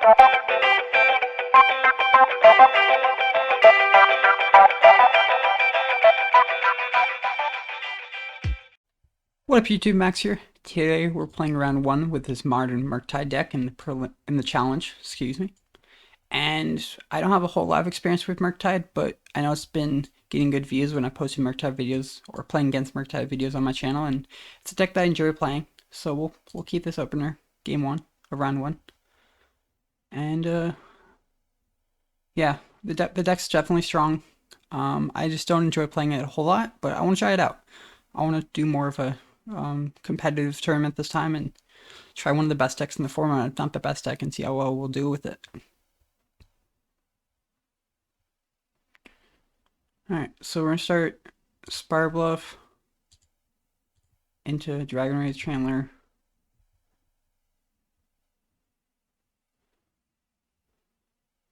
What up YouTube, Max here. Today we're playing round 1 with this modern Murktide deck in the challenge, excuse me. And I don't have a whole lot of experience with Murktide, but I know it's been getting good views when I posted Murktide videos or playing against Murktide videos on my channel, and it's a deck that I enjoy playing. So we'll keep this opener, game 1 of round 1. And yeah, the deck's definitely strong. I just don't enjoy playing it a whole lot, but I want to try it out. I want to do more of a competitive tournament this time and try one of the best decks in the format, if not the best deck, and see how well we'll do with it. Alright, so we're going to start Spirebluff into Dragon Rage Chandler.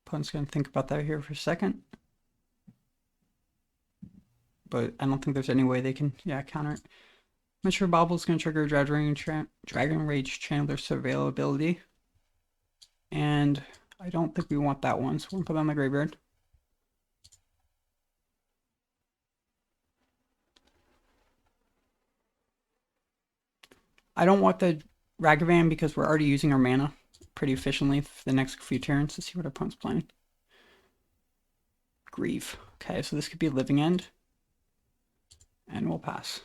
Opponent's going to think about that here for a second. But I don't think there's any way they can, counter it. Mishra Bauble is going to trigger Dragon Rage Chandler Surveil ability. And I don't think we want that one, so we're going to put that on the graveyard. I don't want the Ragavan because we're already using our mana pretty efficiently for the next few turns. Let's see what our opponent's playing. Grieve. Okay, so this could be a Living End. And we'll pass.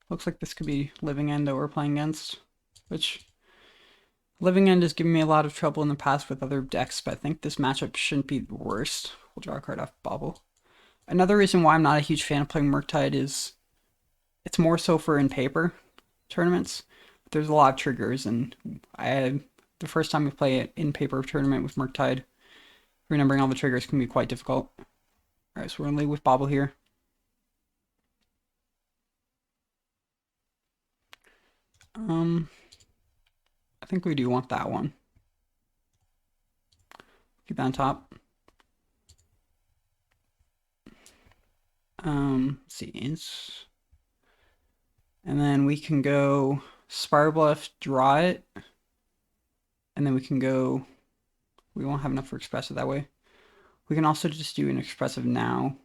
Looks like this could be Living End that we're playing against, which Living End has given me a lot of trouble in the past with other decks, but I think this matchup shouldn't be the worst. We'll draw a card off Bauble. Another reason why I'm not a huge fan of playing Murktide is it's more so for in paper tournaments. There's a lot of triggers, and the first time we play it in paper tournament with Murktide, remembering all the triggers can be quite difficult. Alright, so we're gonna lead with Bauble here. I think we do want that one. Keep that on top. Let's see. And then we can go Spirebluff, draw it. And then we can go, we won't have enough for Expressive that way. We can also just do an Expressive now.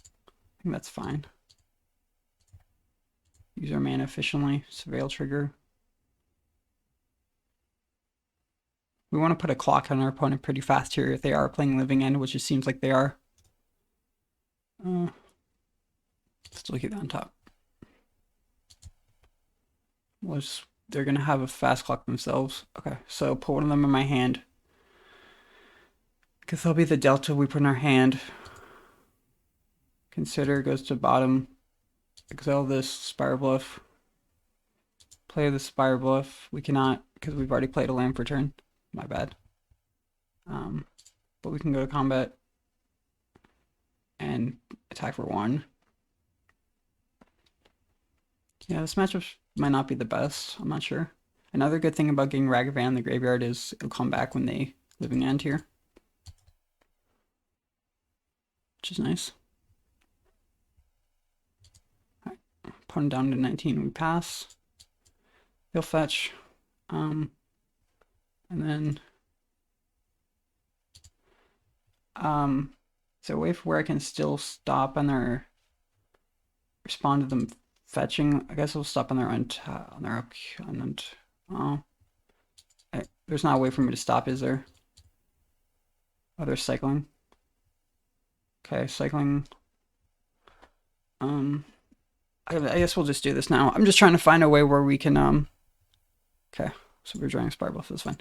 I think that's fine. Use our mana efficiently. Surveil trigger. We want to put a clock on our opponent pretty fast here if they are playing Living End, which it seems like they are. Still keep that on top. They're going to have a fast clock themselves. Okay, so put one of them in my hand. Because they'll be the Delta we put in our hand. Consider goes to bottom. Exile this Spirebluff. Play the Spirebluff. We cannot, because we've already played a land for turn. My bad. But we can go to combat and attack for 1. Yeah, this matchup might not be the best. I'm not sure. Another good thing about getting Ragavan in the graveyard is it'll come back when they Living End here, which is nice. Alright, opponent down to 19. We pass. They'll fetch. And then is there a way for where I can still stop on their respond to them fetching? I guess we'll stop on their there's not a way for me to stop, is there? Oh, they're cycling. Okay, cycling. I guess we'll just do this now. I'm just trying to find a way where we can okay, so we're drawing Spirebluff, that's fine.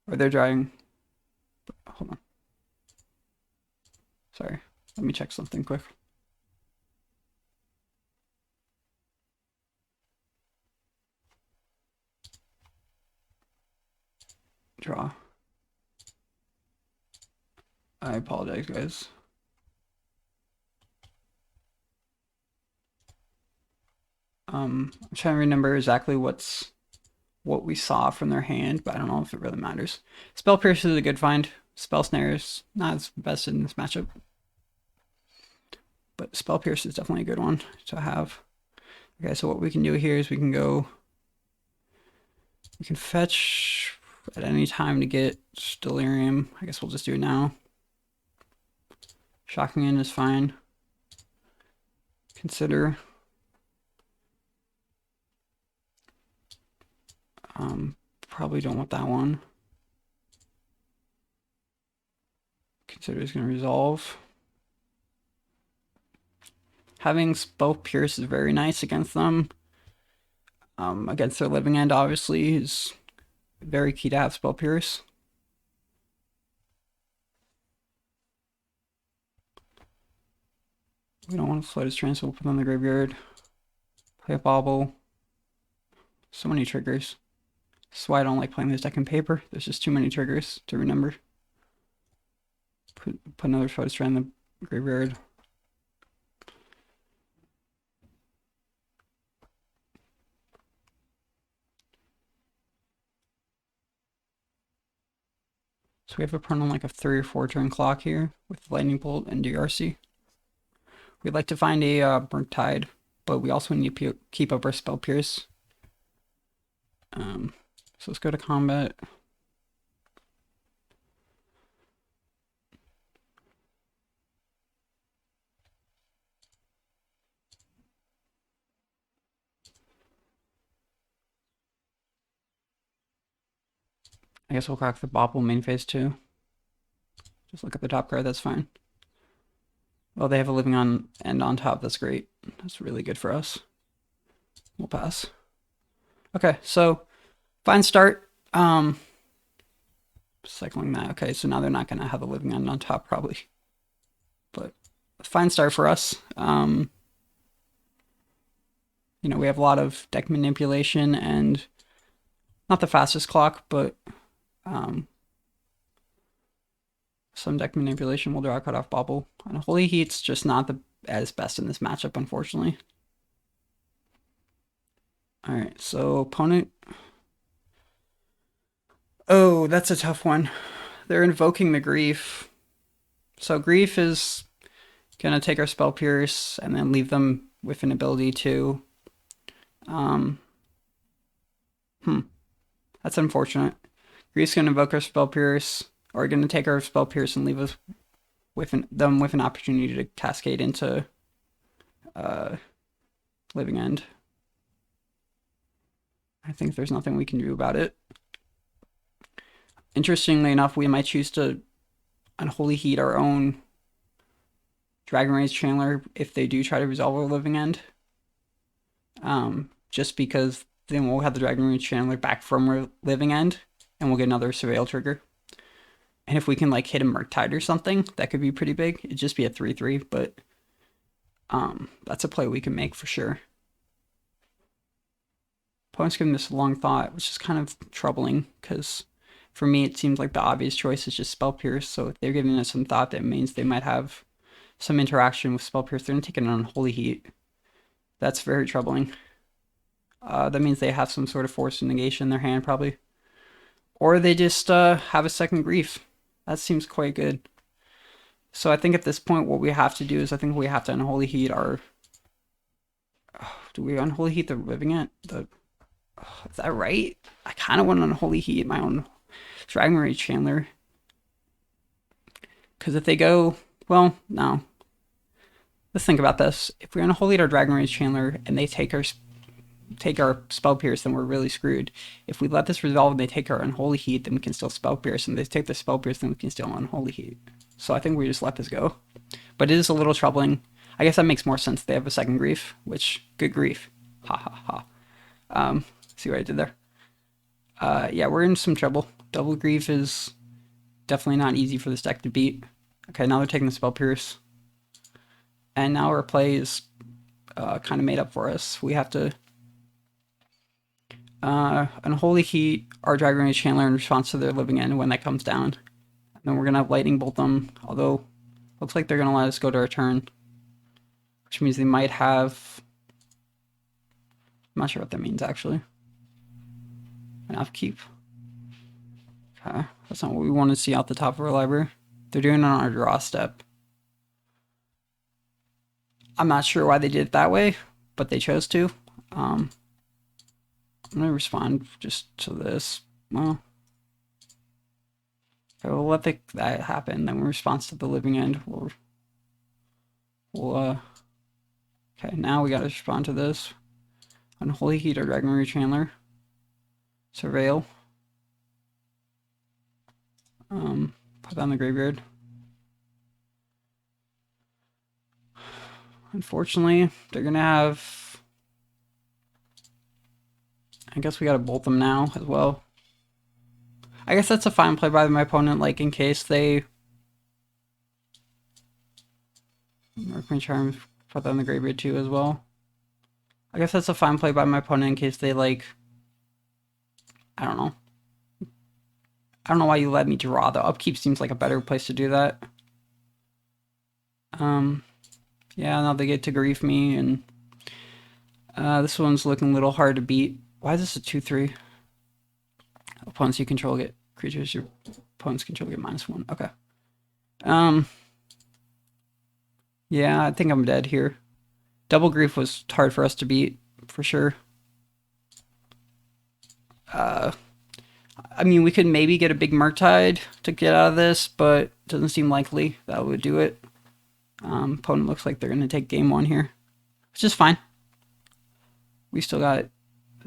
Or they're drawing, hold on. Sorry, let me check something quick. Draw. I apologize, guys. I'm trying to remember exactly what we saw from their hand, but I don't know if it really matters. Spell Pierce is a good find. Spell Snare is not as best in this matchup, but Spell Pierce is definitely a good one to have. Okay, so what we can do here is we can go We can fetch at any time to get Delirium. I guess we'll just do it now. Shocking in is fine. Consider. Probably don't want that one. Consider is going to resolve. Having Spell Pierce is very nice against them. Against their living end, obviously, is very key to have Spell Pierce. We don't want to Flooded Strand, so we'll put on the graveyard. Play a Bauble. So many triggers. That's why I don't like playing this deck in paper. There's just too many triggers to remember. Put another Flooded Strand in the graveyard. So we have a prone on like a 3 or 4 turn clock here with Lightning Bolt and DRC. We'd like to find a Murktide, but we also need to keep up our Spell Pierce. So let's go to combat. I guess we'll crack the Bauble main phase too. Just look at the top card, that's fine. Well, they have a living on end on top, that's great. That's really good for us. We'll pass. Okay, so fine start. Cycling that. Okay, so now they're not gonna have a living end on top probably. But fine start for us. You know, we have a lot of deck manipulation and not the fastest clock, but some deck manipulation will draw a cutoff Bauble. Unholy Heat's just not as best in this matchup, unfortunately. Alright, so opponent. Oh, that's a tough one. They're invoking the Grief. So Grief is gonna take our Spell Pierce and then leave them with an ability to that's unfortunate. Grief's gonna invoke our Spell Pierce, or gonna take our Spell Pierce and leave us with them with an opportunity to cascade into living end. I think there's nothing we can do about it. Interestingly enough, we might choose to Unholy Heat our own Dragon Rage Chandler if they do try to resolve our living end. Just because then we'll have the Dragon Rage Chandler back from our living end, and we'll get another Surveil trigger. And if we can like hit a Murktide or something, that could be pretty big. It'd just be a 3/3, but that's a play we can make for sure. Opponent's giving this a long thought, which is kind of troubling, because for me it seems like the obvious choice is just Spell Pierce, so if they're giving us some thought, that means they might have some interaction with Spell Pierce. They're going to take an Unholy Heat. That's very troubling. That means they have some sort of force and negation in their hand, probably. Or they just have a second Grief. That seems quite good. So I think at this point what we have to do is I think we have to Unholy Heat our... do we Unholy Heat the living end? Is that right? I kind of want to Unholy Heat my own Dragon Rage Chandler. Because if they go... well, no. Let's think about this. If we Unholy Heat our Dragon Rage Chandler and they take our Spell Pierce, then we're really screwed. If we let this resolve and they take our Unholy Heat, then we can still Spell Pierce, and they take the Spell Pierce, then we can still Unholy Heat. So I think we just let this go. But it is a little troubling. I guess that makes more sense. They have a second Grief, which, good grief. Ha ha ha. See what I did there? Yeah, we're in some trouble. Double Grief is definitely not easy for this deck to beat. Okay, now they're taking the Spell Pierce. And now our play is kind of made up for us. We have to Unholy Heat our Dragon Rage Chandler in response to their living end when that comes down. And then we're going to Lightning Bolt them, although looks like they're going to let us go to our turn. Which means they might have... I'm not sure what that means, actually. An upkeep. Okay, that's not what we want to see out the top of our library. They're doing it on our draw step. I'm not sure why they did it that way, but they chose to. I'm gonna respond just to this. Well, okay, we'll let that happen. Then in response to the living end, okay, now we gotta respond to this. Unholy Heat or Dragon Rage Handler. Surveil. Put that in the graveyard. Unfortunately, they're gonna have. I guess we gotta bolt them now as well. I guess that's a fine play by my opponent, like in case they. Archmage Charm, put that in the graveyard too as well. I guess that's a fine play by my opponent in case they like. I don't know. I don't know why you let me draw. The upkeep seems like a better place to do that. Yeah, now they get to grief me, and this one's looking a little hard to beat. Why is this a 2/3? Opponents you control get creatures your opponents control get -1. Okay. Yeah, I think I'm dead here. Double grief was hard for us to beat, for sure. I mean, we could maybe get a big Murktide to get out of this, but it doesn't seem likely that would do it. Opponent looks like they're going to take game 1 here, which is fine. We still got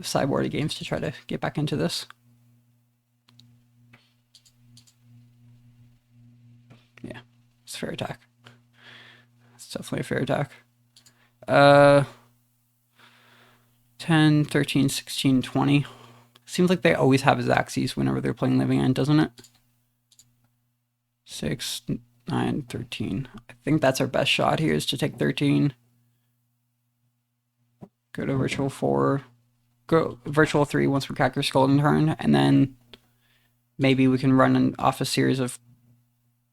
sideboard games to try to get back into this. Yeah, it's fair attack. It's definitely a fair attack. 10, 13, 16, 20. Seems like they always have Xaxes whenever they're playing Living End, doesn't it? 6, 9, 13. I think that's our best shot here, is to take 13. Go to Virtual 4. Go Virtual 3 once we crack our Scalding Tarn, and then maybe we can run off a series of,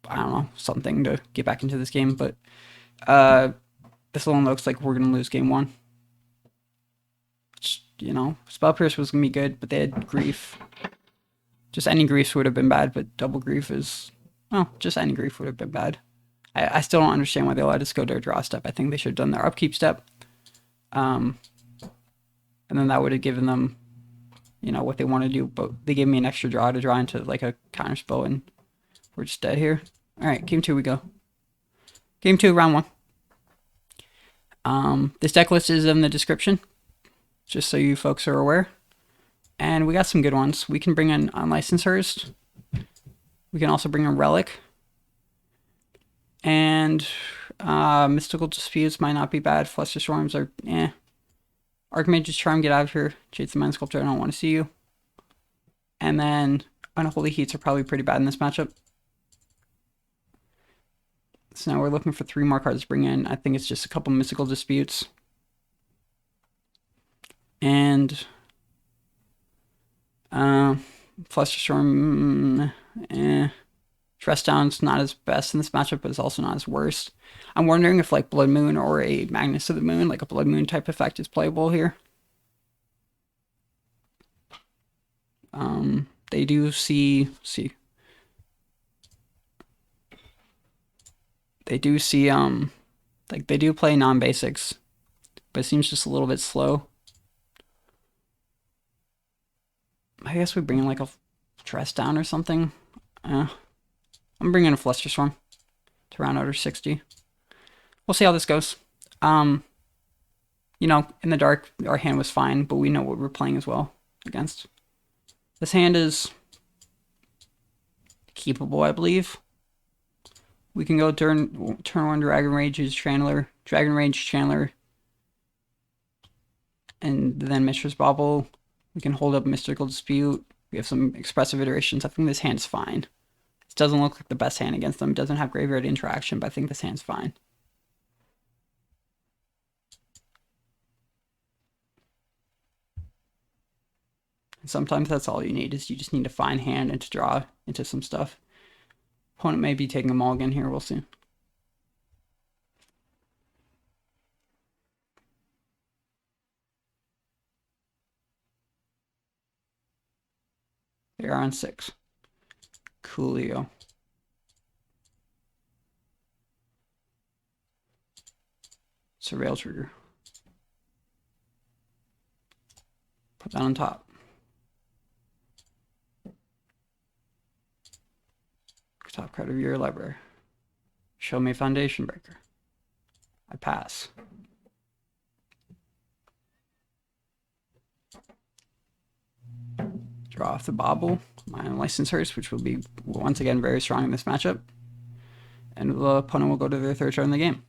I don't know, something to get back into this game. But this one looks like we're going to lose game 1. Which, you know, Spell Pierce was going to be good, but they had grief. Just any griefs would have been bad, but double grief is, well, just any grief would have been bad. I still don't understand why they allowed us to go to a draw step. I think they should have done their upkeep step. And then that would have given them, you know, what they want to do. But they gave me an extra draw to draw into like a counterspell, and we're just dead here. All right, game 2 we go. Game 2, round 1. This deck list is in the description, just so you folks are aware. And we got some good ones. We can bring in Unlicensed. We can also bring in Relic. And Mystical Disputes might not be bad. Flusterstorms are eh. Archmage's Charm, get out of here. Jace the Mind Sculptor, I don't want to see you. And then Unholy Heats are probably pretty bad in this matchup. So now we're looking for 3 more cards to bring in. I think it's just a couple Mystical Disputes. And Flusterstorm, Dress Down's not as best in this matchup, but it's also not as worst. I'm wondering if like Blood Moon or a Magnus of the Moon, like a Blood Moon type effect, is playable here. They do they do see like they do play non-basics, but it seems just a little bit slow. I guess we bring in like a Dress Down or something. I'm bringing a Flusterstorm to round out our 60. We'll see how this goes. You know, in the dark, our hand was fine, but we know what we're playing as well against. This hand is keepable, I believe. We can go turn 1 Dragon Rage Chandler, and then Mishra's Bauble. We can hold up Mystical Dispute. We have some Expressive Iterations. I think this hand's fine. This doesn't look like the best hand against them. It doesn't have graveyard interaction, but I think this hand's fine. And sometimes that's all you need, is you just need a fine hand and to draw into some stuff. Opponent may be taking a mulligan here. We'll see. They are on 6. Coolio. Surveil trigger. Put that on top. Top card of your library. Show me Foundation Breaker. I pass. Draw off the Bauble, my Unlicensed Hearse, which will be once again very strong in this matchup. And the opponent will go to their third turn of the game.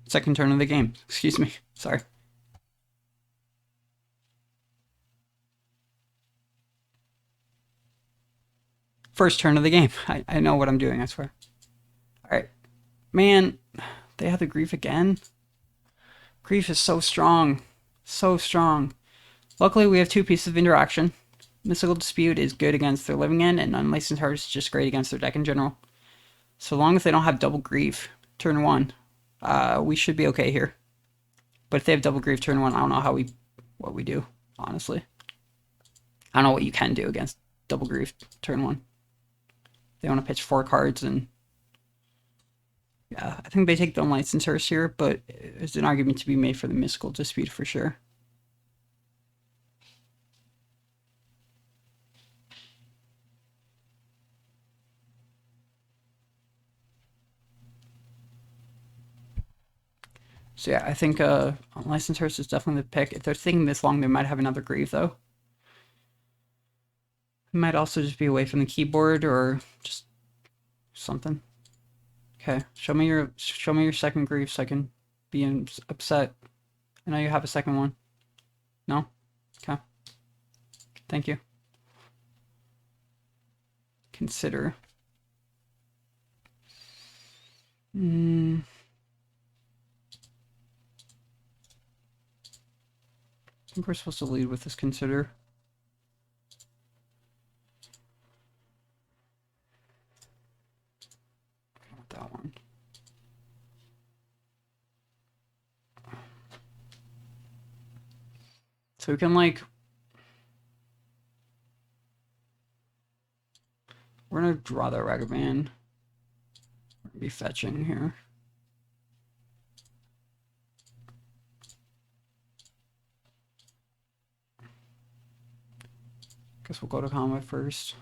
Second turn of the game. Excuse me. Sorry. First turn of the game. I know what I'm doing, I swear. Alright. Man, they have the Grief again. Grief is so strong. So strong. Luckily, we have two pieces of interaction. Mystical Dispute is good against their living end, and Unlicensed Heart is just great against their deck in general. So long as they don't have double Grief turn 1, we should be okay here. But if they have double Grief turn 1, I don't know what we do, honestly. I don't know what you can do against double Grief turn 1. They want to pitch 4 cards, and yeah, I think they take the Unlicensed Hearse here, but there's an argument to be made for the Mystical Dispute for sure. So yeah, I think Unlicensed Hearse is definitely the pick. If they're thinking this long, they might have another Grief though. It might also just be away from the keyboard or just something. Okay, show me your second Grief so I can be upset. I know you have a second one. No? Okay. Thank you. Consider. I think we're supposed to lead with this consider. I want that one. So we can like, we're gonna draw that Ragavan. We're gonna be fetching here. Guess we'll go to combat first.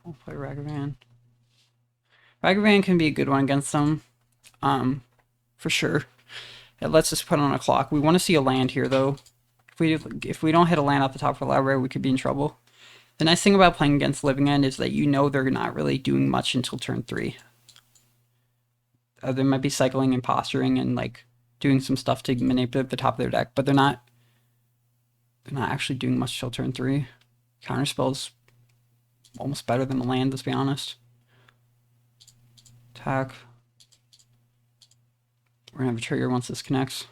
We'll play Ragavan. Ragavan can be a good one against them, for sure. It lets us put on a clock. We want to see a land here, though. If we don't hit a land off the top of the library, we could be in trouble. The nice thing about playing against Living End is that you know they're not really doing much until turn 3. They might be cycling and posturing and like doing some stuff to manipulate the top of their deck, but they're not actually doing much till turn 3. Counterspell's almost better than the land, let's be honest. Attack. We're gonna have a trigger once this connects.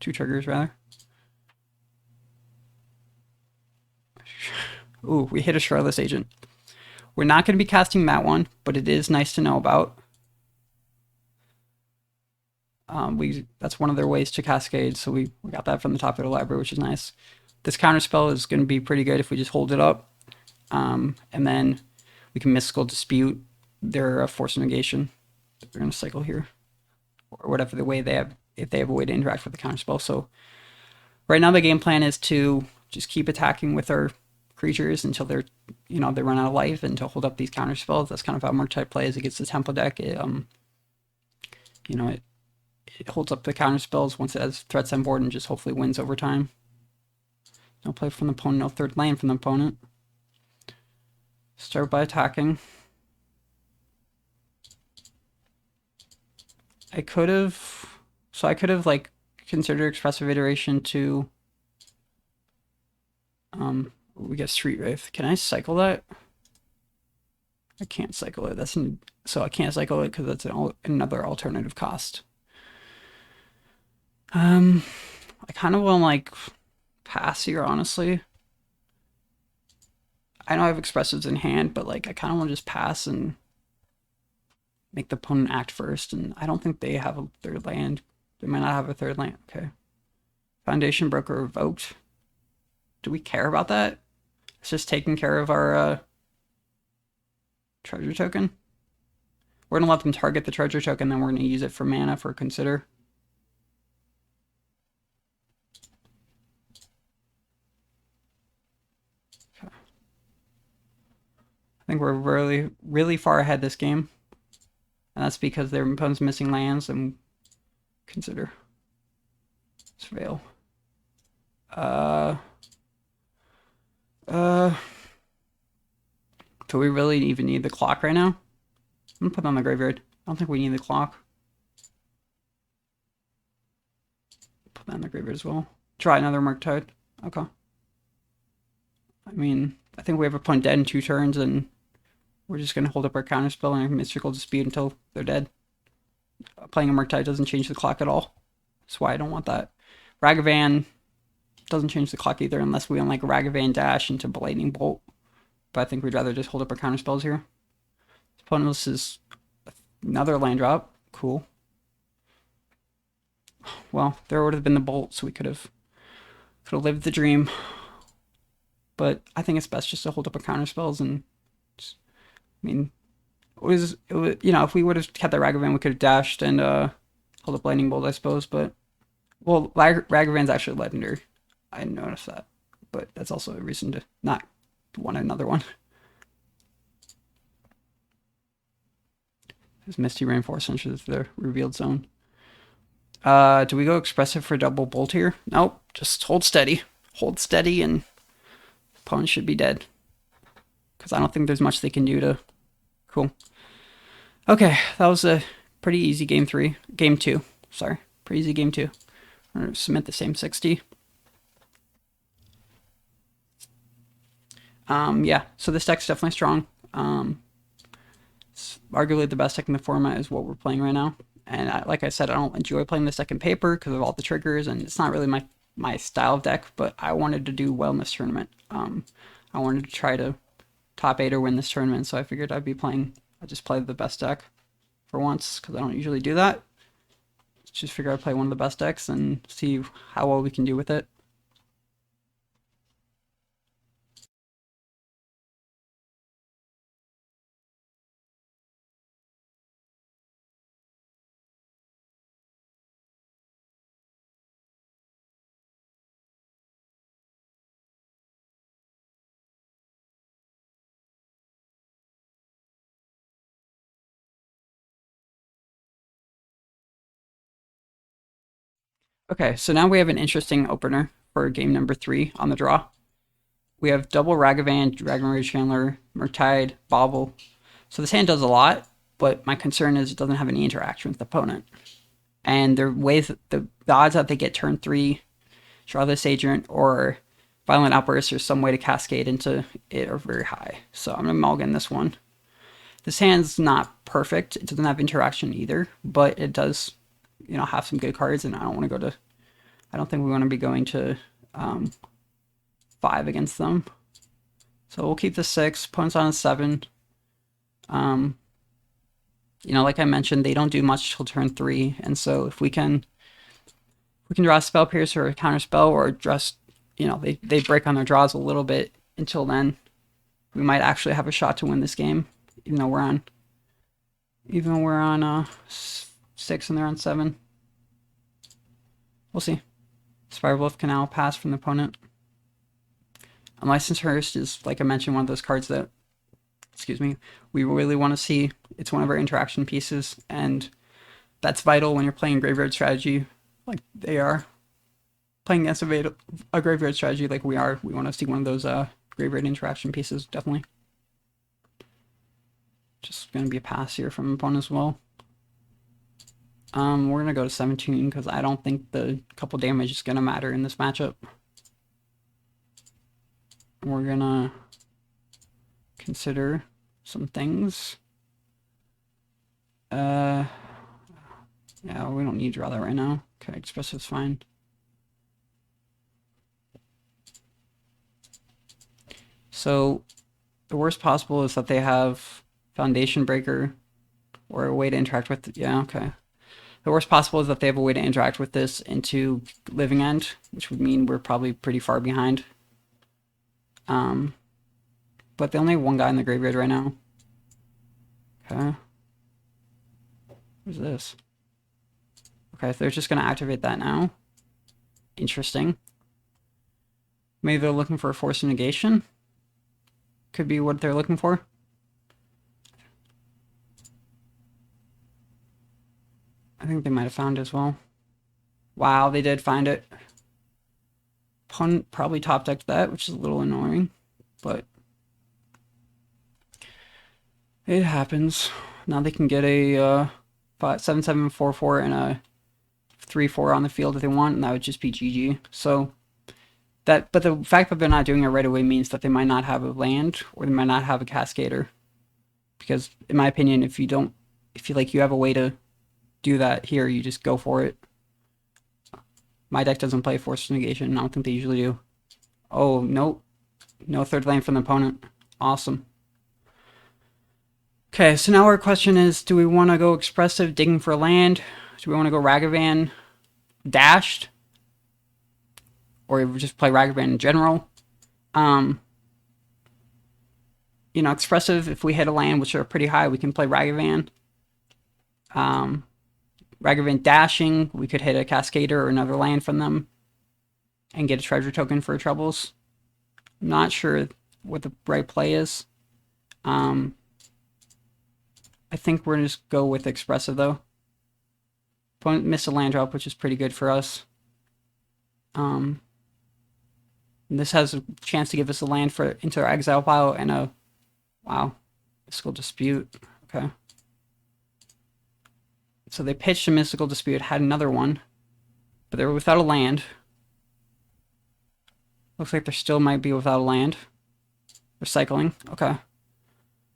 2 triggers, rather. Ooh, we hit a Shardless Agent. We're not going to be casting that one, but it is nice to know about. That's one of their ways to cascade, so we got that from the top of the library, which is nice. This counterspell is going to be pretty good if we just hold it up. And then we can Mystical Dispute their Force of Negation. They're going to cycle here. Or whatever the way they have, if they have a way to interact with the counterspell. So right now the game plan is to just keep attacking with our creatures until they're, they run out of life, and to hold up these counterspells. That's kind of how Murktide plays against the tempo deck. It holds up the counterspells once it has threats on board and just hopefully wins over time. No play from the opponent, no third land from the opponent. Start by attacking. I could have like considered Expressive Iteration to we get Street Wraith. Can I cycle that? I can't cycle it. So I can't cycle it because that's another alternative cost. I kind of want to like pass here, honestly. I know I have Expressives in hand, but like I kind of want to just pass and make the opponent act first, and I don't think they have a third land. They might not have a third land. Okay. Foundation Broker revoked. Do we care about that? It's just taking care of our treasure token. We're going to let them target the treasure token, then we're going to use it for mana for Consider. I think we're really, really far ahead this game. And that's because their opponent's missing lands and consider Surveil. Do we really even need the clock right now? I'm gonna put it on the graveyard. I don't think we need the clock. Put that in the graveyard as well. Try another Murktide. Okay. I mean, I think we have a opponent dead in 2 turns, and we're just gonna hold up our counterspell and our mystical dispute until they're dead. Playing a Murktide doesn't change the clock at all. That's why I don't want that. Ragavan doesn't change the clock either, unless we unlike Ragavan dash into Lightning Bolt. But I think we'd rather just hold up our counterspells here. Opponent is another land drop. Cool. Well, there would have been the bolt, so we could have lived the dream. But I think it's best just to hold up our counterspells and just, I mean, it was you know, if we would have kept that Ragavan, we could have dashed and hold up Lightning Bolt, I suppose. But well, Ragavan's actually legendary. I noticed that, but that's also a reason to not want another one. This Misty Rainforest enters the revealed zone. Do we go Expressive for double bolt here? Nope. Just hold steady. Hold steady, and opponent should be dead. Because I don't think there's much they can do to... Cool. Okay, that was a pretty easy game 3. Game 2. Sorry. Pretty easy game 2. I'm going to submit the same 60. Yeah, so this deck's definitely strong. It's arguably the best deck in the format is what we're playing right now. And like I said, I don't enjoy playing this deck in paper because of all the triggers, and it's not really my style of deck, but I wanted to do well in this tournament. I wanted to try to top 8 or win this tournament, so I figured I'd just play the best deck for once, because I don't usually do that. Just figure I'd play one of the best decks and see how well we can do with it. Okay, so now we have an interesting opener for game number 3 on the draw. We have double Ragavan, Dragon Rage Chandler, Murktide, Bauble. So this hand does a lot, but my concern is it doesn't have any interaction with the opponent. And the odds that they get turn 3, Charlotte's Agent, or Violent Outburst, or some way to cascade into it are very high. So I'm going to mulligan this one. This hand's not perfect. It doesn't have interaction either, but it does, you know, have some good cards, and I don't think we want to be going to 5 against them. So we'll keep the 6. Opponent's on a 7. You know, like I mentioned, they don't do much till turn 3, and so if we can draw a Spell Piercer or a Counterspell, or just, you know, they break on their draws a little bit until then, we might actually have a shot to win this game, even though we're on 6 and they're on 7. We'll see. Spirebluff Canal pass from the opponent. Unlicensed Hearse is, like I mentioned, one of those cards that, we really want to see. It's one of our interaction pieces, and that's vital when you're playing graveyard strategy like they are. Playing against a graveyard strategy like we are, we want to see one of those graveyard interaction pieces, definitely. Just going to be a pass here from opponent as well. We're going to go to 17 because I don't think the couple damage is going to matter in this matchup. We're going to consider some things. Yeah, we don't need to draw that right now. Okay, Expressive's fine. So the worst possible is that they have Foundation Breaker or a way to interact with yeah, okay. The worst possible is that they have a way to interact with this into Living End, which would mean we're probably pretty far behind. But they only have one guy in the graveyard right now. Okay. Who's this? Okay, if they're just going to activate that now. Interesting. Maybe they're looking for a Force of Negation. Could be what they're looking for. I think they might have found it as well. Wow, they did find it. Opponent probably top decked that, which is a little annoying, but it happens. Now they can get a 7/7/4/4 and a 3/4 on the field if they want, and that would just be GG. So but the fact that they're not doing it right away means that they might not have a land or they might not have a Cascader. Because in my opinion, if you have a way to do that here, you just go for it. My deck doesn't play Force Negation. I don't think they usually do. Oh, nope. No third land from the opponent. Awesome. Okay, so now our question is, do we want to go Expressive, digging for land? Do we want to go Ragavan, dashed? Or just play Ragavan in general? Expressive, if we hit a land, which are pretty high, we can play Ragavan. Ragavan dashing, we could hit a Cascader or another land from them and get a treasure token for troubles. I'm not sure what the right play is. I think we're going to just go with Expressive, though. Opponent missed a land drop, which is pretty good for us. This has a chance to give us a land into our exile pile and a... Wow. Mystical Dispute. Okay. So they pitched a Mystical Dispute, had another one, but they were without a land. Looks like they still might be without a land. They're cycling. Okay.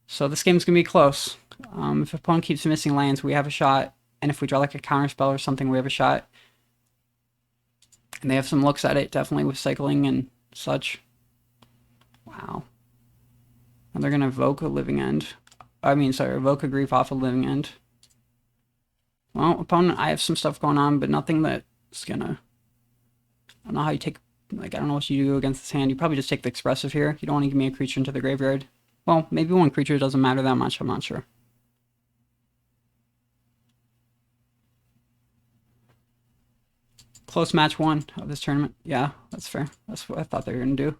So this game's going to be close. If the opponent keeps missing lands, we have a shot. And if we draw like a Counterspell or something, we have a shot. And they have some looks at it, definitely, with cycling and such. Wow. And they're going to evoke a Living End. Evoke a Grief off a Living End. Well, opponent, I have some stuff going on, but nothing that's gonna... I don't know how you take... I don't know what you do against this hand. You probably just take the Expressive here. You don't want to give me a creature into the graveyard. Well, maybe one creature doesn't matter that much. I'm not sure. Close match 1 of this tournament. Yeah, that's fair. That's what I thought they were going to do.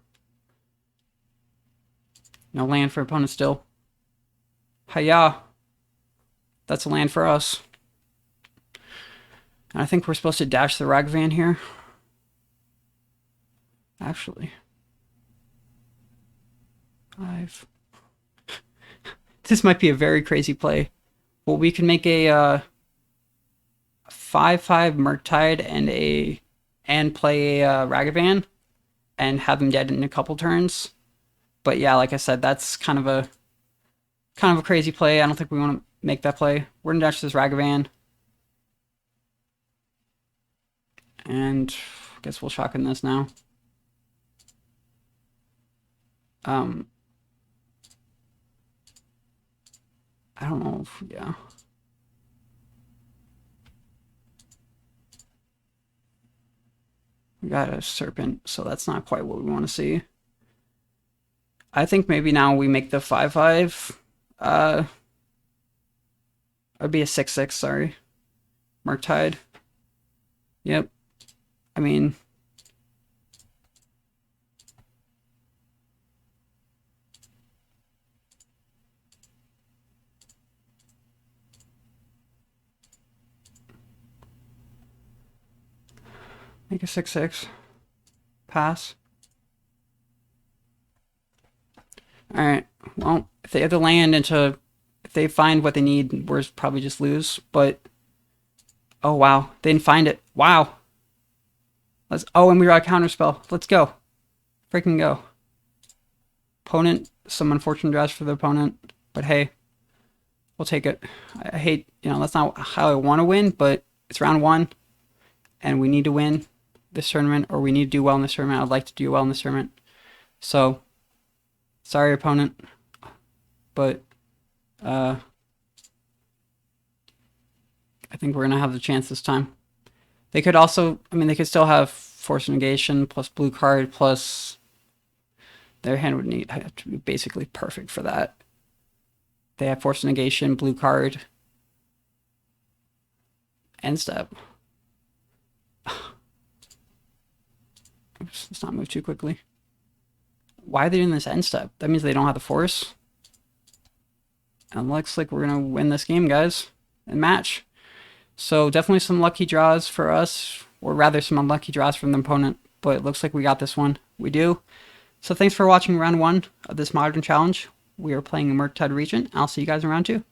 No land for opponent still. Hiya! That's a land for us. And I think we're supposed to dash the Ragavan here. Actually. 5. This might be a very crazy play. Well, we can make a 5/5 Murktide and play a Ragavan and have him dead in a couple turns. But yeah, like I said, that's kind of a crazy play. I don't think we want to make that play. We're gonna dash this Ragavan. And I guess we'll shotgun this now. I don't know if, yeah. We got a Serpent, so that's not quite what we want to see. I think maybe now we make the 5/5. It'd be a 6/6, sorry. Murktide. Yep. I mean... Make a 6/6. Pass. Alright, well, if they have to land into... If they find what they need, we're probably just lose, but... Oh, wow. They didn't find it. Wow. Oh, and we got a Counterspell. Let's go. Freaking go. Opponent, some unfortunate draws for the opponent, but hey, we'll take it. I hate, that's not how I want to win, but it's round 1, and we need to win this tournament, or we need to do well in this tournament. I'd like to do well in this tournament. So, sorry, opponent, but I think we're going to have the chance this time. They could also, they could still have Force Negation plus blue card plus their hand would have to be basically perfect for that. They have Force Negation, blue card, end step. Oops, let's not move too quickly. Why are they doing this end step? That means they don't have the force. And looks like we're going to win this game, guys. And match. So definitely some lucky draws for us, or rather some unlucky draws from the opponent, but it looks like we got this one. We do. So thanks for watching round 1 of this Modern Challenge. We are playing Murktide Regent. I'll see you guys in round 2.